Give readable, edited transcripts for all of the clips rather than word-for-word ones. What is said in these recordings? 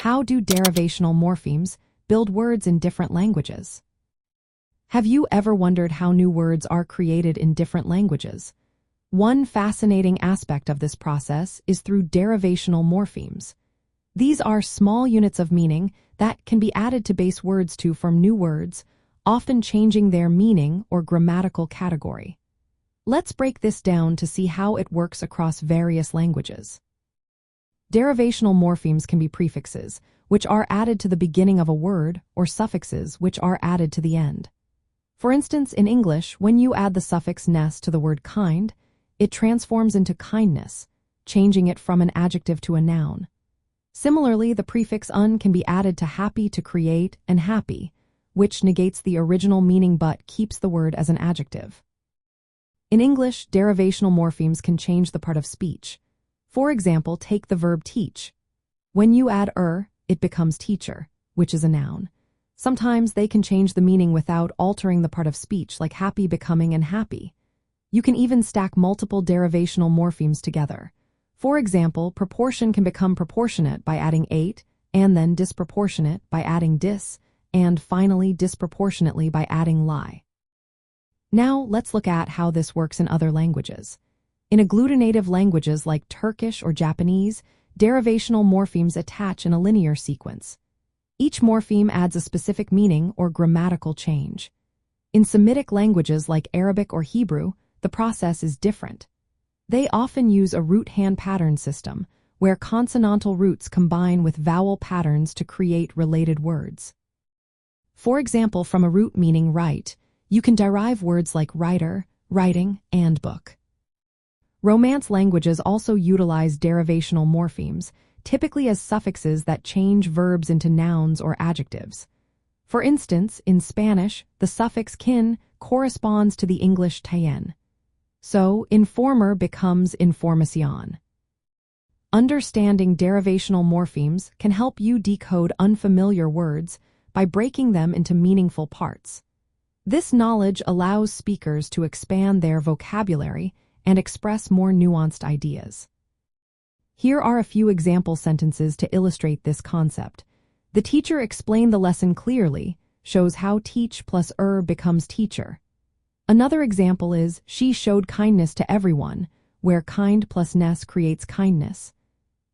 How do derivational morphemes build words in different languages? Have you ever wondered how new words are created in different languages? One fascinating aspect of this process is through derivational morphemes. These are small units of meaning that can be added to base words to form new words, often changing their meaning or grammatical category. Let's break this down to see how it works across various languages. Derivational morphemes can be prefixes, which are added to the beginning of a word, or suffixes, which are added to the end. For instance, in English, when you add the suffix ness to the word kind, it transforms into kindness, changing it from an adjective to a noun. Similarly, the prefix un can be added to happy to create and happy, which negates the original meaning but keeps the word as an adjective. In English, derivational morphemes can change the part of speech. For example, take the verb teach. When you add it becomes teacher, which is a noun. Sometimes they can change the meaning without altering the part of speech, like happy becoming unhappy. You can even stack multiple derivational morphemes together. For example, proportion can become proportionate by adding ate, and then disproportionate by adding dis, and finally disproportionately by adding lie. Now let's look at how this works in other languages. In agglutinative languages like Turkish or Japanese, derivational morphemes attach in a linear sequence. Each morpheme adds a specific meaning or grammatical change. In Semitic languages like Arabic or Hebrew, the process is different. They often use a root-hand pattern system, where consonantal roots combine with vowel patterns to create related words. For example, from a root meaning write, you can derive words like writer, writing, and book. Romance languages also utilize derivational morphemes, typically as suffixes that change verbs into nouns or adjectives. For instance, in Spanish, the suffix kin corresponds to the English ten. So, informer becomes información. Understanding derivational morphemes can help you decode unfamiliar words by breaking them into meaningful parts. This knowledge allows speakers to expand their vocabulary and express more nuanced ideas. Here are a few example sentences to illustrate this concept. The teacher explained the lesson clearly, shows how teach plus becomes teacher. Another example is, she showed kindness to everyone, where kind plus ness creates kindness.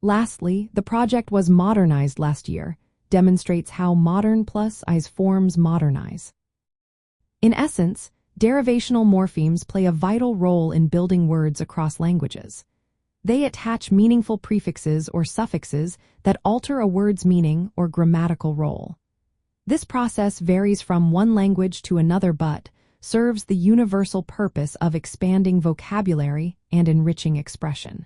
Lastly, the project was modernized last year, demonstrates how modern plus is forms modernize. In essence, derivational morphemes play a vital role in building words across languages. They attach meaningful prefixes or suffixes that alter a word's meaning or grammatical role. This process varies from one language to another but serves the universal purpose of expanding vocabulary and enriching expression.